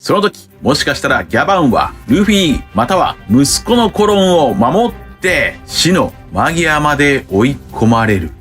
その時、もしかしたらギャバンは、ルフィ、または息子のコロンを守って、死の間際まで追い込まれる。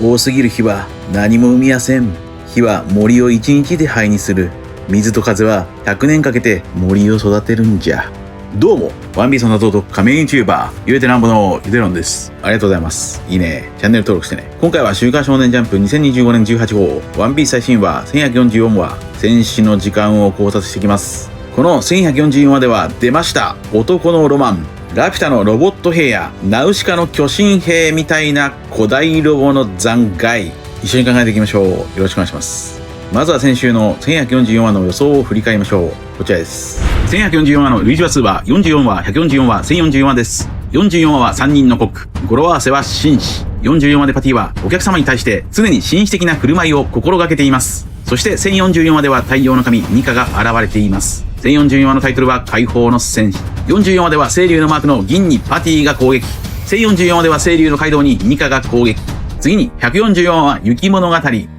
多すぎる火は何も生みやせん。火は森を一日で灰にする。水と風は100年かけて森を育てるんじゃ。どうも、ワンピースの謎と仮面 YouTuber、ゆえてなんぼのゆでろんです。ありがとうございます。いいね。チャンネル登録してね。今回は週刊少年ジャンプ2025年18号、ワンピース最新話1144話、戦士の時間を考察していきます。この1144話では出ました。男のロマン。ラピュタのロボット兵やナウシカの巨神兵みたいな古代ロボの残骸。一緒に考えていきましょう。よろしくお願いします。まずは先週の1144話の予想を振り返りましょう。こちらです。1144話の類似話数は44話、144話、1044話です。44話は3人のコック、語呂合わせは紳士。44話でパティはお客様に対して常に紳士的な振る舞いを心がけています。そして1044話では太陽の神ニカが現れています。1044話のタイトルは解放の戦士。44話では清流のマークの銀にパティが攻撃。1044話では清流の街道にニカが攻撃。次に144話は雪物語。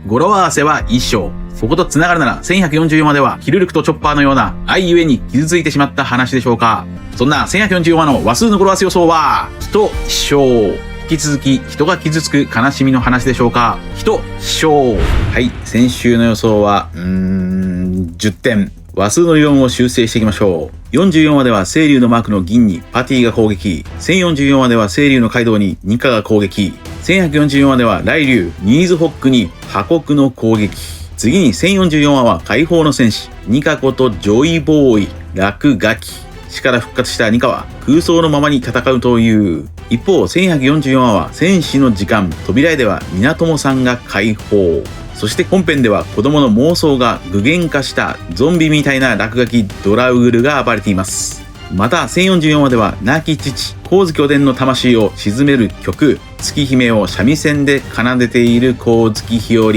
語呂合わせは衣装。ここと繋がるなら1144話ではヒルルクとチョッパーのような愛ゆえに傷ついてしまった話でしょうか。そんな1144話の話数の語呂合わせ予想は人、小。引き続き人が傷つく悲しみの話でしょうか。人、小。はい、先週の予想は10点。話数の理論を修正していきましょう。44話では清流のマークの銀にパティが攻撃。1044話では清流の街道にニカが攻撃。1144話では雷竜、ニーズホックに破国の攻撃。次に1044話は解放の戦士、ニカことジョイボーイ、落書き。死から復活したニカは空想のままに戦うという。一方、1144話は戦士の時間、扉絵では港さんが解放。そして本編では子供の妄想が具現化したゾンビみたいな落書きドラウグルが暴れています。また1044話では亡き父、光月おでんの魂を鎮める曲、月姫を三味線で奏でている光月日和。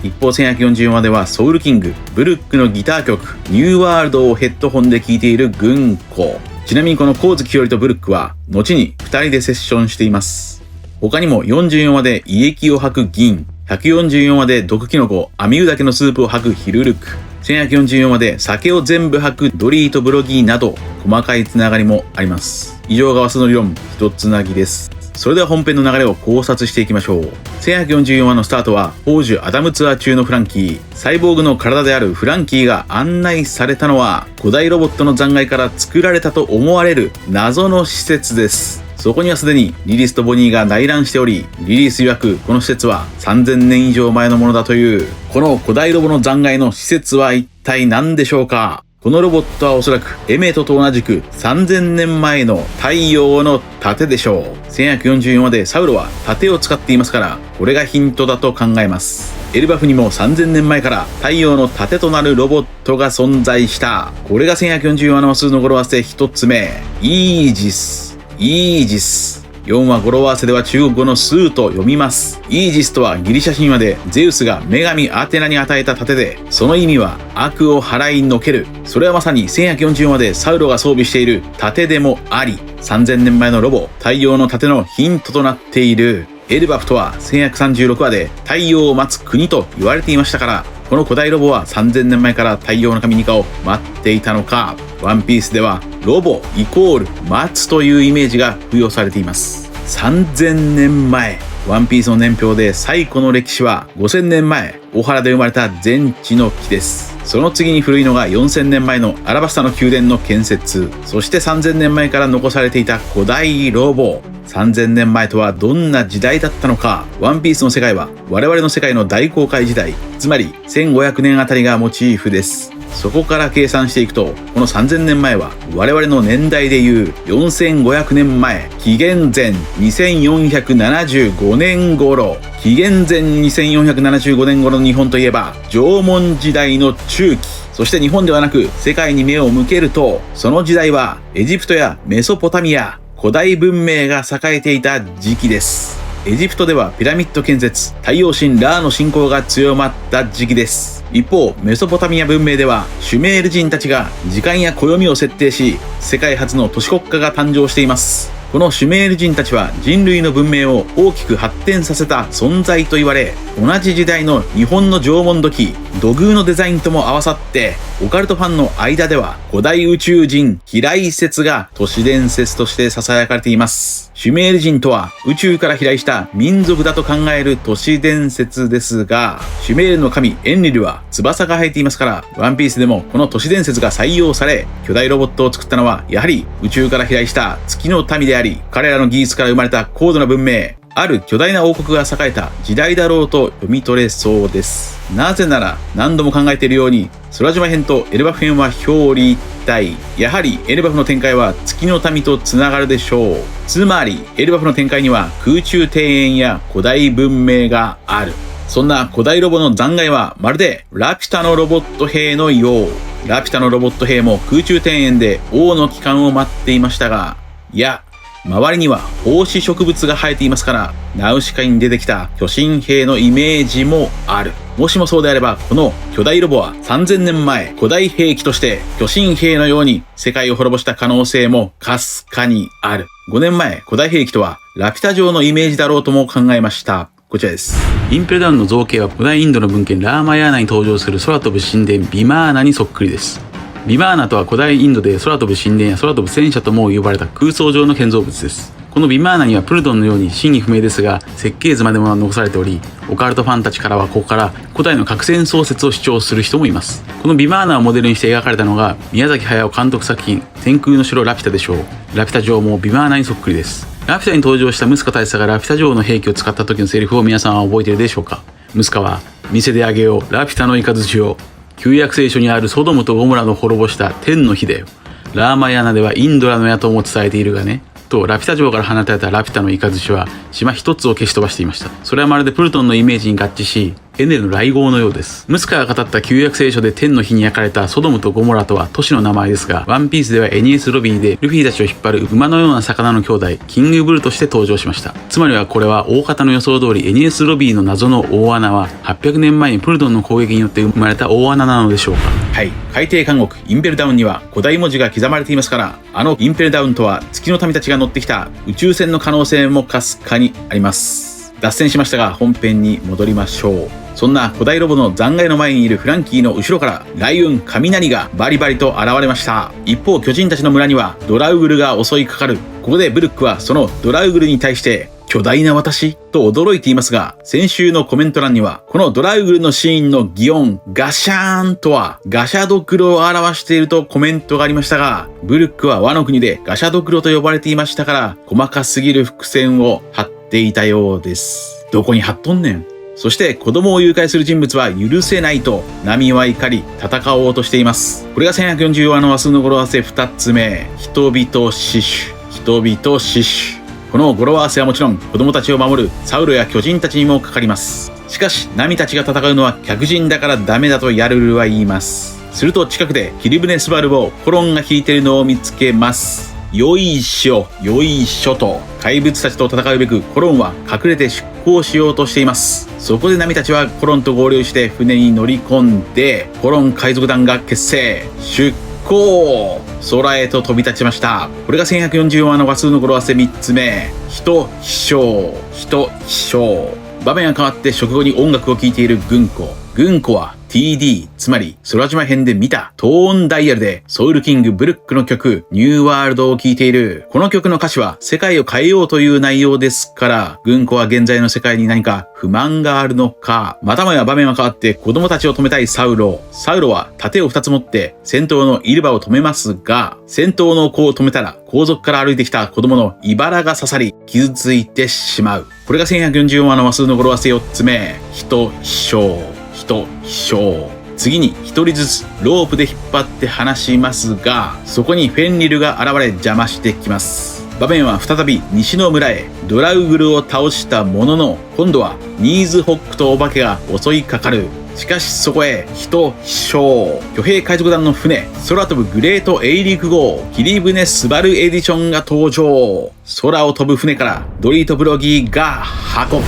一方1144話ではソウルキング、ブルックのギター曲、ニューワールドをヘッドホンで聴いている軍子。ちなみにこの光月日和とブルックは後に2人でセッションしています。他にも44話で胃液を吐く銀、144話で毒キノコ、アミウダケのスープを吐くヒルルク、1144話で酒を全部吐くドリーとブロギーなど細かいつながりもあります。以上が話数の理論一つなぎです。それでは本編の流れを考察していきましょう。1144話のスタートは宝珠アダムツアー中のフランキー。サイボーグの体であるフランキーが案内されたのは古代ロボットの残骸から作られたと思われる謎の施設です。そこにはすでにリリスとボニーが内覧しており、リリース曰くこの施設は3000年以上前のものだという。この古代ロボの残骸の施設は一体何でしょうか。このロボットはおそらくエメトと同じく3000年前の太陽の盾でしょう。1144話でサウロは盾を使っていますから、これがヒントだと考えます。エルバフにも3000年前から太陽の盾となるロボットが存在した。これが1144話の話数の語呂合わせ一つ目。イージス。イージス。4話語呂合わせでは中国語のスーと読みます。イージスとはギリシャ神話でゼウスが女神アテナに与えた盾で、その意味は悪を払いのける。それはまさに1144話でサウロが装備している盾でもあり、3000年前のロボ、太陽の盾のヒントとなっている。エルバフとは1136話で太陽を待つ国と言われていましたから、この古代ロボは3000年前から太陽の神ニカを待っていたのか。ワンピースではロボイコール待つというイメージが付与されています。3000年前。ワンピースの年表で最古の歴史は5000年前、オハラで生まれた全知の木です。その次に古いのが4000年前のアラバスタの宮殿の建設。そして3000年前から残されていた古代ロボ。3000年前とはどんな時代だったのか。ワンピースの世界は我々の世界の大航海時代、つまり1500年あたりがモチーフです。そこから計算していくと、この3000年前は我々の年代でいう4500年前、紀元前2475年頃。紀元前2475年頃の日本といえば縄文時代の中期。そして日本ではなく世界に目を向けると、その時代はエジプトやメソポタミア、古代文明が栄えていた時期です。エジプトではピラミッド建設、太陽神ラーの信仰が強まった時期です。一方、メソポタミア文明ではシュメール人たちが時間や暦を設定し、世界初の都市国家が誕生しています。このシュメール人たちは人類の文明を大きく発展させた存在と言われ、同じ時代の日本の縄文土器、土偶のデザインとも合わさって、オカルトファンの間では古代宇宙人飛来説が都市伝説として囁かれています。シュメール人とは宇宙から飛来した民族だと考える都市伝説ですが、シュメールの神エンリルは翼が生えていますから、ワンピースでもこの都市伝説が採用され、巨大ロボットを作ったのはやはり宇宙から飛来した月の民であり、彼らの技術から生まれた高度な文明、ある巨大な王国が栄えた時代だろうと読み取れそうです。なぜなら何度も考えているように、空島編とエルバフ編は表裏一体。やはりエルバフの展開は月の民とつながるでしょう。つまりエルバフの展開には空中庭園や古代文明がある。そんな古代ロボの残骸はまるでラピュタのロボット兵のよう。ラピュタのロボット兵も空中庭園で王の帰還を待っていましたが、いや、周りには胞子植物が生えていますから、ナウシカに出てきた巨神兵のイメージもある。もしもそうであれば、この巨大ロボは3000年前、古代兵器として巨神兵のように世界を滅ぼした可能性もかすかにある。5年前、古代兵器とはラピュタ城のイメージだろうとも考えました。こちらです。インペルダウンの造形は古代インドの文献ラーマヤーナに登場する空飛ぶ神殿ビマーナにそっくりです。ビマーナとは古代インドで空飛ぶ神殿や空飛ぶ戦車とも呼ばれた空想上の建造物です。このビマーナにはプルトンのように真偽不明ですが設計図までも残されており、オカルトファンたちからはここから古代の核戦創設を主張する人もいます。このビマーナをモデルにして描かれたのが宮崎駿監督作品天空の城ラピュタでしょう。ラピュタ城もビマーナにそっくりです。ラピュタに登場したムスカ大佐がラピュタ城の兵器を使った時のセリフを皆さんは覚えているでしょうか。ムスカは店であげようラピュタの雷を、旧約聖書にあるソドムとゴモラの滅ぼした天の火だよ。ラーマヤーナではインドラの矢とも伝えているがね。とラピュタ城から放たれたラピュタの雷は島一つを消し飛ばしていました。それはまるでプルトンのイメージに合致し、エネルの来号のようです。ムスカが語った旧約聖書で天の火に焼かれたソドムとゴモラとは都市の名前ですが、ワンピースではエニエス・ロビーでルフィたちを引っ張る馬のような魚の兄弟キングブルとして登場しました。つまりはこれは大方の予想通りエニエス・ロビーの謎の大穴は800年前にプルトンの攻撃によって生まれた大穴なのでしょうか。はい、海底監獄インペルダウンには古代文字が刻まれていますから、あのインペルダウンとは月の民たちが乗ってきた宇宙船の可能性もかすかにあります。脱線しましたが本編に戻りましょう。そんな古代ロボの残骸の前にいるフランキーの後ろから雷雲雷がバリバリと現れました。一方巨人たちの村にはドラウグルが襲いかかる。ここでブルックはそのドラウグルに対して巨大な私と驚いていますが、先週のコメント欄にはこのドラウグルのシーンの擬音ガシャーンとはガシャドクロを表しているとコメントがありましたが、ブルックはワノ国でガシャドクロと呼ばれていましたから細かすぎる伏線を張っていたようです。どこに貼っとんねん。そして子供を誘拐する人物は許せないと波は怒り戦おうとしています。これが1140話の話数の語呂合わせ2つ目、人々死守。人々死守。この語呂合わせはもちろん子供たちを守るサウロや巨人たちにもかかります。しかしナミたちが戦うのは客人だからダメだとヤルルは言います。すると近くで霧船スバルをコロンが引いているのを見つけます。よいしょよいしょと怪物たちと戦うべくコロンは隠れて出航しようとしています。そこでナミたちはコロンと合流して船に乗り込んでコロン海賊団が結成出航、空へと飛び立ちました。これが1140話の話数の語呂合わせ3つ目、人飛翔人飛翔。場面が変わって食後に音楽を聴いているグンコ。グンコは TD つまり空島編で見たトーンダイヤルでソウルキングブルックの曲ニューワールドを聴いている。この曲の歌詞は世界を変えようという内容ですから、グンコは現在の世界に何か不満があるのか。またもや場面は変わって子供たちを止めたいサウロ。サウロは盾を2つ持って先頭のイルバを止めますが、先頭の子を止めたら後続から歩いてきた子供の茨が刺さり傷ついてしまう。これが1140話の話数の語呂合わせ4つ目、人飛翔人飛翔。次に一人ずつロープで引っ張って離しますが、そこにフェンリルが現れ邪魔してきます。場面は再び西の村へ。ドラウグルを倒したものの今度はニーズホックとお化けが襲いかかる。しかしそこへ人飛翔。巨兵海賊団の船、空飛ぶグレートエイリック号霧船スバルエディションが登場。空を飛ぶ船からドリートブロギーが破国。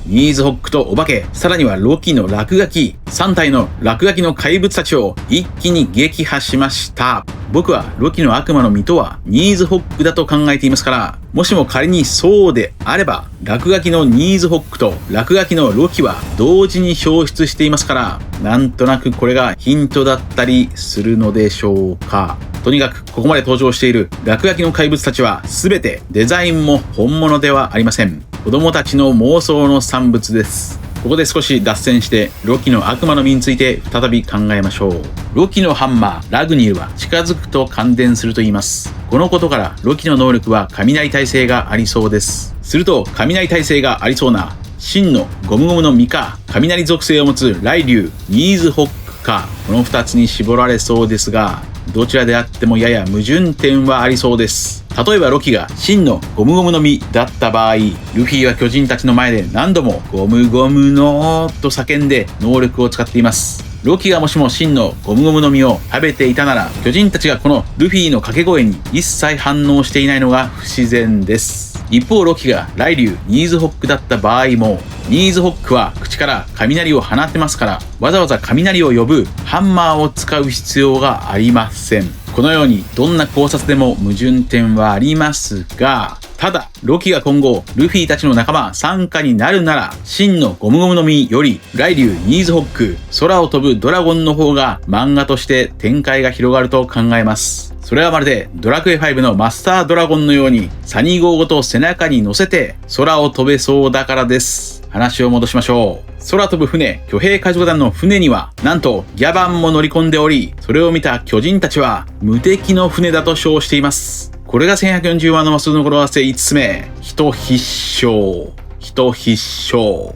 ニーズホックとお化け、さらにはロキの落書き、3体の落書きの怪物たちを一気に撃破しました。僕はロキの悪魔の実とはニーズホックだと考えていますから、もしも仮にそうであれば、落書きのニーズホックと落書きのロキは同時に消失していますから、なんとなくこれがヒントだったりするのでしょうか。とにかくここまで登場している落書きの怪物たちは全てデザインも本物ではありません。子供たちの妄想の産物です。ここで少し脱線してロキの悪魔の実について再び考えましょう。ロキのハンマーラグニルは近づくと感電すると言います。このことからロキの能力は雷耐性がありそうです。すると雷耐性がありそうな真のゴムゴムの実か雷属性を持つ雷竜ニーズホックか、この2つに絞られそうですが、どちらであってもやや矛盾点はありそうです。例えばロキが真のゴムゴムの実だった場合、ルフィは巨人たちの前で何度もゴムゴムのと叫んで能力を使っています。ロキがもしも真のゴムゴムの実を食べていたなら、巨人たちがこのルフィの掛け声に一切反応していないのが不自然です。一方ロキが雷竜ニーズホックだった場合も、ニーズホックは口から雷を放ってますから、わざわざ雷を呼ぶハンマーを使う必要がありません。このようにどんな考察でも矛盾点はありますが、ただロキが今後ルフィたちの仲間傘下になるなら、真のゴムゴムの実より雷竜ニーズホック空を飛ぶドラゴンの方が漫画として展開が広がると考えます。それはまるでドラクエ5のマスタードラゴンのようにサニー号ごと背中に乗せて空を飛べそうだからです。話を戻しましょう。空飛ぶ船、巨兵海賊団の船にはなんとギャバンも乗り込んでおり、それを見た巨人たちは無敵の船だと称しています。これが1140話のマスの語呂合わせ5つ目、人必勝。人必勝。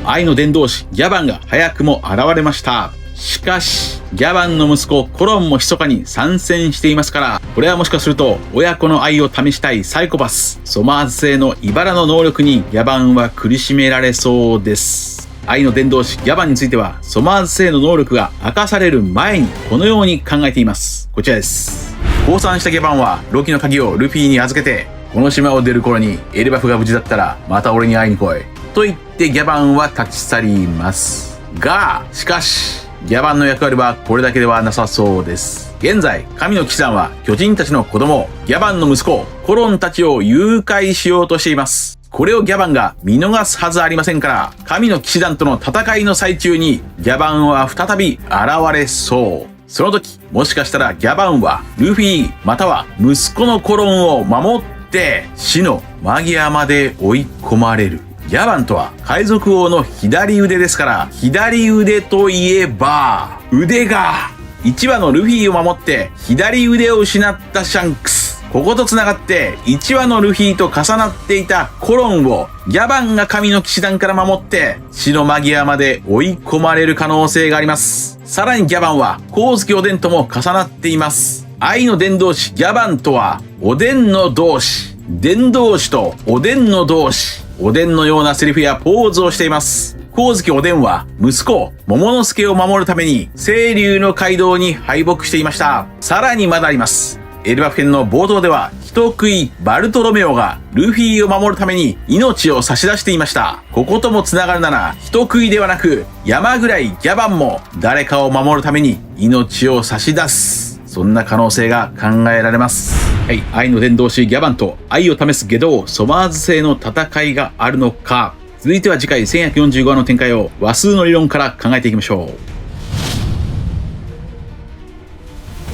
愛の伝道師ギャバンが早くも現れました。しかしギャバンの息子コロンも密かに参戦していますから、これはもしかすると親子の愛を試したいサイコパスソマーズ製の茨の能力にギャバンは苦しめられそうです。愛の伝道師ギャバンについてはソマーズ製の能力が明かされる前にこのように考えています。こちらです。降参したギャバンはロキの鍵をルフィに預けて、この島を出る頃にエルバフが無事だったらまた俺に会いに来いと言ってギャバンは立ち去りますが、しかしギャバンの役割はこれだけではなさそうです。現在神の騎士団は巨人たちの子供ギャバンの息子コロンたちを誘拐しようとしています。これをギャバンが見逃すはずありませんから、神の騎士団との戦いの最中にギャバンは再び現れそう。その時もしかしたらギャバンはルフィまたは息子のコロンを守って死の間際まで追い込まれる。ギャバンとは海賊王の左腕ですから、左腕といえば腕が1話のルフィを守って左腕を失ったシャンクス、ここと繋がって1話のルフィと重なっていたコロンをギャバンが神の騎士団から守って死の間際まで追い込まれる可能性があります。さらにギャバンは光月おでんとも重なっています。愛の伝道師ギャバンとはおでんの同志、伝道師とおでんの同志、おでんのようなセリフやポーズをしています。光月おでんは息子桃之助を守るために清流の街道に敗北していました。さらにまだあります。エルバフ編の冒頭では人食いバルトロメオがルフィを守るために命を差し出していました。こことも繋がるなら人食いではなく山ぐらいギャバンも誰かを守るために命を差し出す、そんな可能性が考えられます。はい、愛の伝道師ギャバンと愛を試す外道ソマーズ製の戦いがあるのか。続いては次回1145話の展開を話数の理論から考えていきましょう。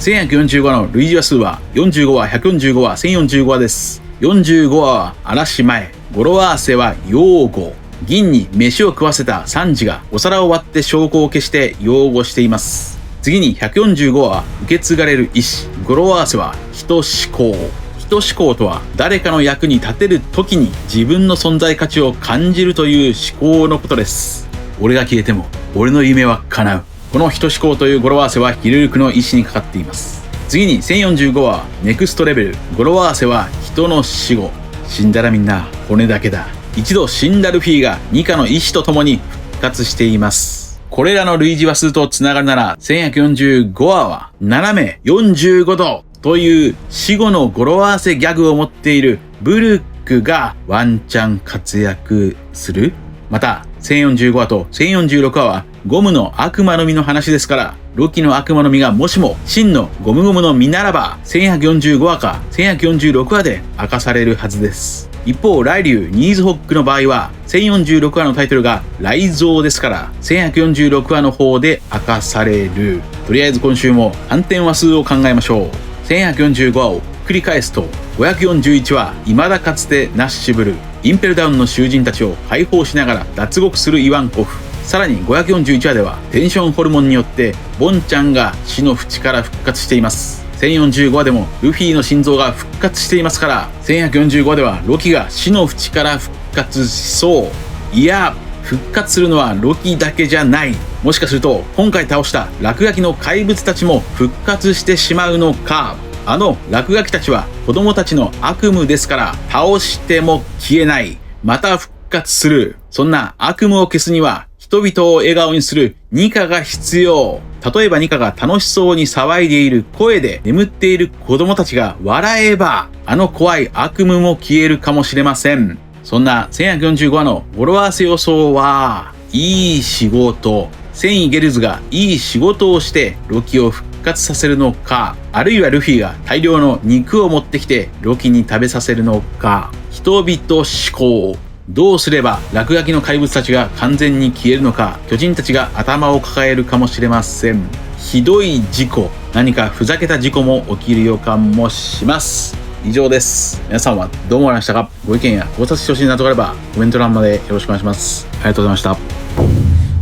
1145話の類似話数は45話、145話、1045話です。45話は嵐前、語呂合わせは擁護、銀に飯を食わせたサンジがお皿を割って証拠を消して擁護しています。次に145話は受け継がれる意志、語呂合わせは人思考。人思考とは誰かの役に立てる時に自分の存在価値を感じるという思考のことです。俺が消えても俺の夢は叶う。この人思考という語呂合わせはヒルルクの意志にかかっています。次に1045話はネクストレベル、語呂合わせは人の死後。死んだらみんな骨だけだ。一度死んだルフィがニカの意志とともに復活しています。これらの類似話数とつながるなら1145話は斜め45度という死後の語呂合わせギャグを持っているブルックがワンチャン活躍する。また1045話と1046話はゴムの悪魔の実の話ですから、ロキの悪魔の実がもしも真のゴムゴムの実ならば、1145話か1146話で明かされるはずです。一方、ライリュウ・ニーズホックの場合は、1046話のタイトルが雷蔵ですから、1146話の方で明かされる。とりあえず今週も反転話数を考えましょう。1145話を繰り返すと、541話、未だかつてナッシブル、インペルダウンの囚人たちを解放しながら脱獄するイワンコフ。さらに541話では、テンションホルモンによって、ボンちゃんが死の淵から復活しています。1045話でもルフィの心臓が復活していますから、1145話ではロキが死の淵から復活しそう。いや、復活するのはロキだけじゃない。もしかすると今回倒した落書きの怪物たちも復活してしまうのか。あの落書きたちは子供たちの悪夢ですから、倒しても消えない。また復活する。そんな悪夢を消すには人々を笑顔にするニカが必要。例えばニカが楽しそうに騒いでいる声で眠っている子供たちが笑えば、あの怖い悪夢も消えるかもしれません。そんな1145話の語呂合わせ予想は、いい仕事。繊維ゲルズがいい仕事をしてロキを復活させるのか、あるいはルフィが大量の肉を持ってきてロキに食べさせるのか。人々思考。どうすれば落書きの怪物たちが完全に消えるのか、巨人たちが頭を抱えるかもしれません。ひどい事故、何かふざけた事故も起きる予感もします。以上です。皆さんはどう思われましたか？ご意見や考察してほしいなどがあればコメント欄までよろしくお願いします。ありがとうございました。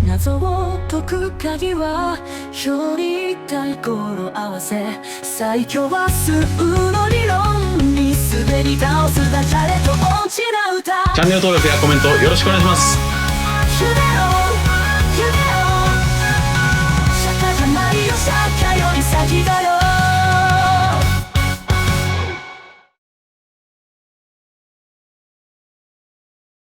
謎を解く鍵は表裏対語呂合わせ、最強は数の理論に滑り倒すダジャレと落ちな歌。チャンネル登録やコメントよろしくお願いします。